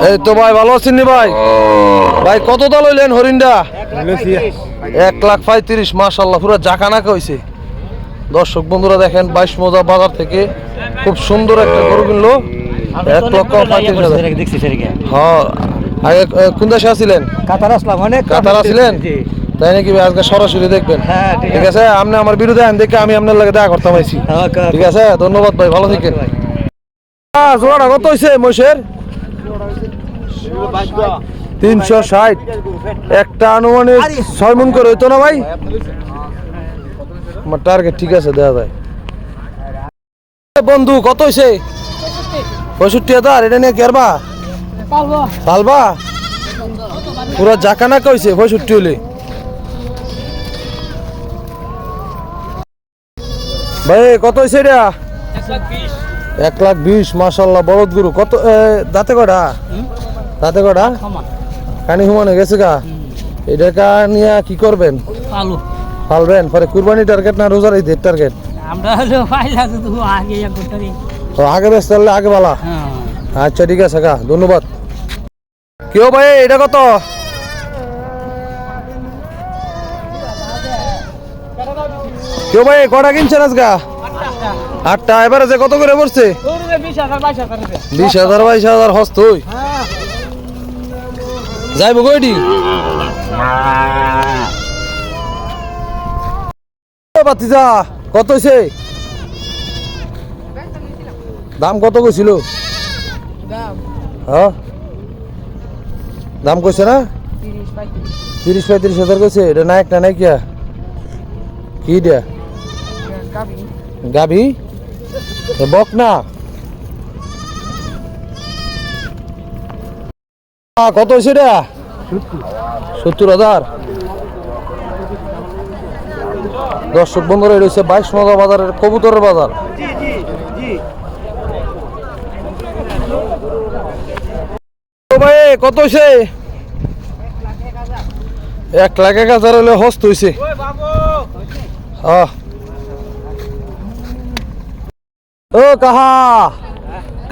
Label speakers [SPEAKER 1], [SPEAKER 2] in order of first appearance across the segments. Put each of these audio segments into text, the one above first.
[SPEAKER 1] এই তো ভাই ভালো আছেন নি ভাই? ভাই কত দাম লইলেন হরিণটা? 1,35,000 মাশাআল্লাহ পুরো জাকানাকা হইছে। দর্শক বন্ধুরা দেখেন 22 মৌজা বাজার থেকে খুব সুন্দর একটা গরু কিনলো 1,35,000। হ্যাঁ আগে কোন দেশে আছিলেন?
[SPEAKER 2] কাতার আসলাম, অনেক
[SPEAKER 1] কাতার আছিলেন তাই নাকি? আজকে সরাসরি দেখবেন? ঠিক আছে, আপনি আমার বিরুদ্ধে আইন দেখে আমি আপনার লাগে দেখা করতাম আইছি। ঠিক আছে, ধন্যবাদ ভাই, ভালো থাকেন। জোড়াটা কত হয়েছে মহিষের? 360। একটা আনুমানিক 6 মণ করে হইতো না ভাই? আমার টার্গেট ঠিক আছে, দেওয়া যায়। বন্ধু কত হয়েছে? 65,000। এটা নিয়ে কেরবা পালবা? পুরা জাকানা কইছে 65 হলে। ভাই কত হয়েছে এটা? 1,20,000 মাশাআল্লাহ বলদ গরু। কত দাঁতে কটা? দাঁতে কটা? কানি হুমানে গেছে গা। এটা নিয়ে কি করবেন? পালবেন পরে কুরবানি টার্গেট না রোজার ঈদের টার্গেট? আগে ব্যস্ত হলে আগে বালা। আচ্ছা ঠিক আছে গা, ধন্যবাদ। কেউ ভাই এটা কত? কেউ ভাই কটা কিনছেন আজকা? 8টা। এবারে যে কত করে পড়ছে? 20,000 22,000 হস্ত যাইব কইডি? বাতিজা কত হইছে? দাম কত কইছিল? হ্যাঁ দাম কইছে না? 30-35,000 কইছে। এটা নায়ক না নাইকিয়া? কি দিয়া গাবি বক না? কত হয়েছে এটা? 70,000। দর্শক বন্ধুরা এটা হচ্ছে 22 মৌজা বাজারের কবুতরের বাজার। ভাই কত হয়েছে? 1,01,000 হলে হস্ত হয়েছে। ও কাহা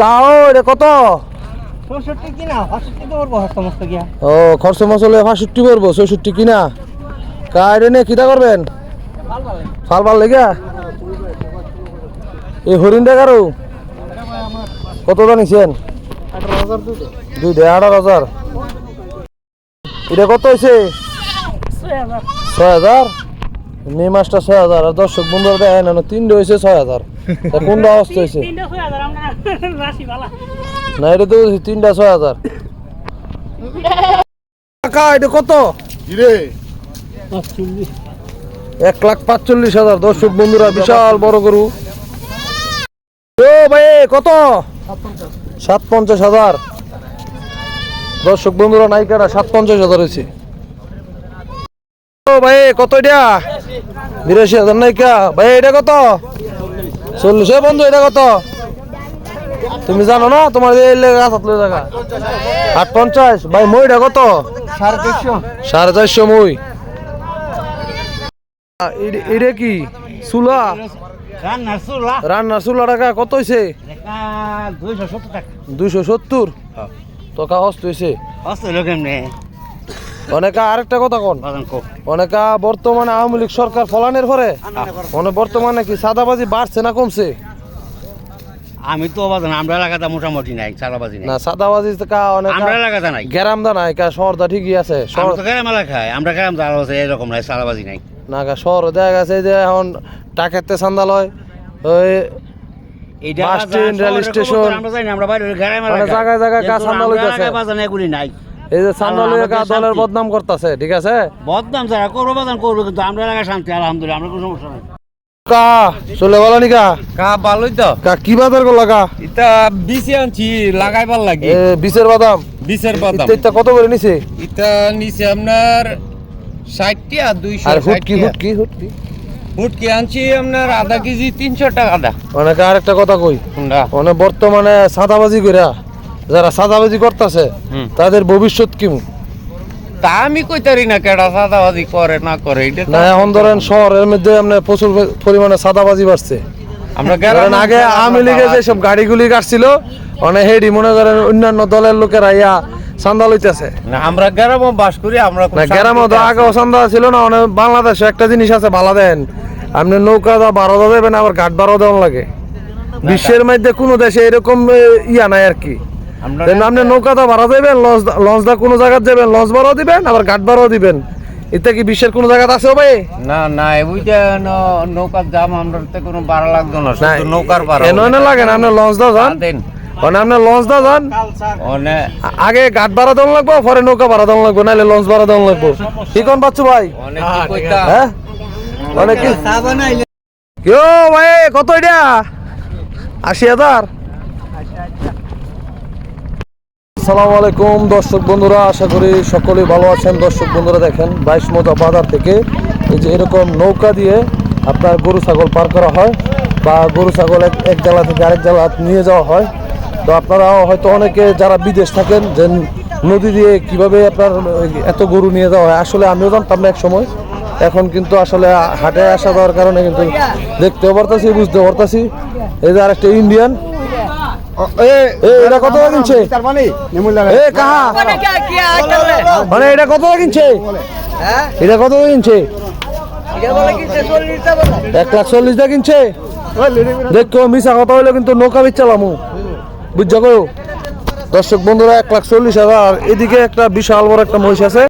[SPEAKER 1] কাও রে কত?
[SPEAKER 2] 65 কিনা 65 তো পড়বো সমস্ত গিয়া।
[SPEAKER 1] ও খরচ মসলে 65 পড়বো। 66 কিনা কাইরে নে কিটা করবেন? ফাল ফাল লেগা এই হরিণটা কারো কত জানিছেন? 18,000। এটা কত হয়েছে? 6,000। মে মাসটা 6,000। আর দর্শক বন্ধুরা দেখেন 3টা হয়েছে 6,000। কোনটা অবস্থা হয়েছে না? এটা তো 3টা 6,000। টাকা এটা কত? 1,45,000। দর্শক বন্ধুরা বিশাল বড় গরু। ও ভাই কত? 57,000। দর্শক বন্ধুরা নাইকারা 57,000 হয়েছে। ও ভাই কত এটা? 82,000 নাইকা। ভাই এটা কত? 40। বন্ধু এটা কত? তুমি জানো না? তোমার জায়গা 850। ভাই মইটা কত? 450 মই। এটা কি চুলা? রান্নার চুলা টাকা কত হয়েছে? 270 টাকা হস্ত হয়েছে। অনেকা আরেকটা কথা কোন অনেকা বর্তমানে আওয়ামী লীগ সরকার ফলানের পরে বর্তমানে কি সাদাবাজি বাড়ছে না কমছে?
[SPEAKER 3] আমি তো আমরা এলাকাতে মোটামুটি নাই সাদাবাজি
[SPEAKER 1] না। সাদাবাজি
[SPEAKER 3] আমরা এলাকাতে নাই,
[SPEAKER 1] গ্রামদা নাই কা শহরদা ঠিকই আছে।
[SPEAKER 3] গ্রাম এলাকায় আমরা গ্রাম আছে এরকম নাই, সাদাবাজি নাই।
[SPEAKER 1] না কা শহর দেখা গেছে যে এখন টাকাতে চান্দা লয় ওই বাস স্ট্যান্ড রেল স্টেশন
[SPEAKER 3] আমরা জানি আমরা বাইরে গ্রাম
[SPEAKER 1] জায়গায় জায়গায় কা চান্দা লইতাছে।
[SPEAKER 3] এগুলি নাই।
[SPEAKER 1] এই যে চান্দা লইয়া কা দলের বদনাম করতেছে। ঠিক আছে,
[SPEAKER 3] বদনাম যারা করবো বাজান করবো, কিন্তু আমরা এলাকায় শান্তি আলহামদুলিল্লাহ, আমরা কোনো সমস্যা নাই।
[SPEAKER 1] কা চলে বলা নি কা
[SPEAKER 4] ভালোই তো।
[SPEAKER 1] কা কি বাজার করলা কা?
[SPEAKER 4] এটা বিচে আনছি লাগাইবার লাগে।
[SPEAKER 1] বিচের বাদাম।
[SPEAKER 4] বিচের বাদাম
[SPEAKER 1] এটা কত করে নিছে?
[SPEAKER 4] এটা নিচে আপনার 60 টা 200।
[SPEAKER 1] আর হুটকি
[SPEAKER 4] হুটকি আনছি আপনার আধা কেজি 300 টাকা দা।
[SPEAKER 1] অনেক আরেকটা কথা কই, মানে বর্তমানে সাদাবাজি কইরা যারা সাদাবাজি করতেছে তাদের ভবিষ্যৎ কি?
[SPEAKER 4] তা আমি কইতারি না কেডা সাদাবাজি করে না করে। এটা
[SPEAKER 1] না এখন ধরেন শহরের মধ্যে আপনি প্রচুর পরিমাণে সাদাবাজি বাড়ছে।
[SPEAKER 4] আমরা
[SPEAKER 1] কারণ আগে আওয়ামী লীগের যেসব গাড়িগুলি কাটছিল অনেক হেডি মনে করেন অন্যান্য দলের লোকেরা ইয়া চান্দা লইতেছে
[SPEAKER 4] না, আমরা গ্রামে বাস করি, আমরা খুব
[SPEAKER 1] না গ্রামে তো
[SPEAKER 4] শান্তিতে আছি।
[SPEAKER 1] আগেও চান্দা ছিল না অনেক বাংলাদেশে একটা জিনিস আছে ভালো দেন আপনি নৌকা দা ভাড়া দেবেন আবার ঘাট ভাড়া দেওয়া লাগে বিশ্বের মধ্যে কোনো দেশে এরকম ইয়া নাই আর কি
[SPEAKER 4] আমরা
[SPEAKER 1] আপনি নৌকা দা ভাড়া দেবেন লঞ্চ দা কোনো জায়গায় যাবেন লঞ্চ ভাড়াও দিবেন আবার ঘাট ভাড়াও দিবেন এটা কি বিশ্বের কোনো জায়গায় আছে ভাই
[SPEAKER 4] না না ওইটা নৌকার দাম আমরা কোনো ভাড়া লাগতো না, শুধু নৌকার ভাড়া
[SPEAKER 1] এনে লাগে না আপনি লঞ্চ দা যান
[SPEAKER 4] দেন
[SPEAKER 1] মানে আপনি লঞ্চ দা যান
[SPEAKER 4] অনেক
[SPEAKER 1] আগে ঘাট ভাড়া দেওয়া লাগবো পরে নৌকা ভাড়া দেওয়া লাগবো নাহলে লঞ্চ ভাড়া দেওয়া লাগবো কি কোন পাচ্ছ ভাই
[SPEAKER 4] অনেক কি কইতাম।
[SPEAKER 1] হ্যাঁ অনেক কি
[SPEAKER 2] চা বানাইলে
[SPEAKER 1] কেউ ভাই কত এটা ৮০,০০০। আসসালামু আলাইকুম দর্শক বন্ধুরা, আশা করি সকলেই ভালো আছেন। দর্শক বন্ধুরা দেখেন ২২ মৌজা বাজার থেকে এই যে এরকম নৌকা দিয়ে আপনার গরু ছাগল পার করা হয় বা গরু ছাগল এক জেলা থেকে আরেক জেলা নিয়ে যাওয়া হয়। তো আপনারা হয়তো অনেকে যারা বিদেশ থাকেন যে নদী দিয়ে কিভাবে আপনার এত গরু নিয়ে যাওয়া হয়, আসলে আমিও জানতাম না এক সময়। এখন কিন্তু আসলে হাটে আসা দেওয়ার কারণে কিন্তু দেখতেও পারতাছি বুঝতেও পারতাছি। এই যে আরেকটা ইন্ডিয়ান, এটা কত কিনছে এ কাহা মানে এটা কত কিনছে এটা কত কিনছে 1,40,000 কিনছে। দেখো মিশা কথা হইলো কিন্তু নৌকা বিচ্ছালামু বুঝছো গো দর্শক বন্ধুরা 1,40,000। এদিকে একটা বিশাল বড় একটা মহিষ আছে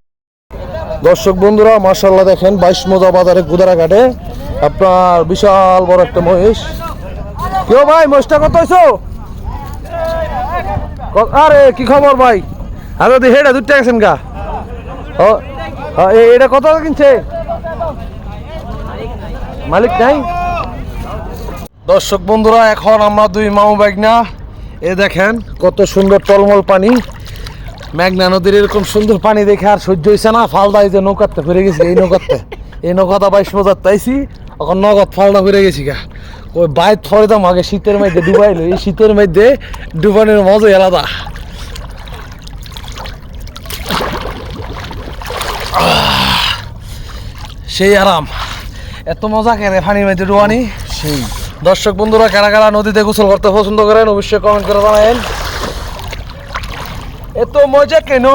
[SPEAKER 1] দর্শক বন্ধুরা মাশাআল্লাহ দেখেন ২২ মৌজা বাজারে গুদারাঘাটে আপনার বিশাল বড় একটা মহিষ। কেউ ভাই মহিষটা কত হইছো? আরে কি খবর ভাই? আরে দি হেডা দুধ টাকা গা ও এটা কত কিনছে মালিক নাই। দর্শক বন্ধুরা এখন আমরা দুই মামু বাইগনা এ দেখেন কত সুন্দর টলমল পানি, মেঘনা নদীর এরকম সুন্দর পানি দেখে আর সহ্য হয়েছে না। ফালদা এই যে নৌকাতে ফিরে গেছি এই নৌকাটা ২২ মৌজার তাইছি এখন নগদ ফালদা ফিরে গেছি গা। ওই বাইর থরে দাম আগে শীতের মধ্যে ডুবাইলো, এই শীতের মধ্যে ডুবানোর মজাই আলাদা। সেই আরাম, এত মজা কেন পানির মধ্যে ডুবানি সেই। দর্শক বন্ধুরা কারা কারা নদীতে গোসল করতে পছন্দ করেন অবশ্যই কমেন্ট করে জানাবেন। এত মজা কেন?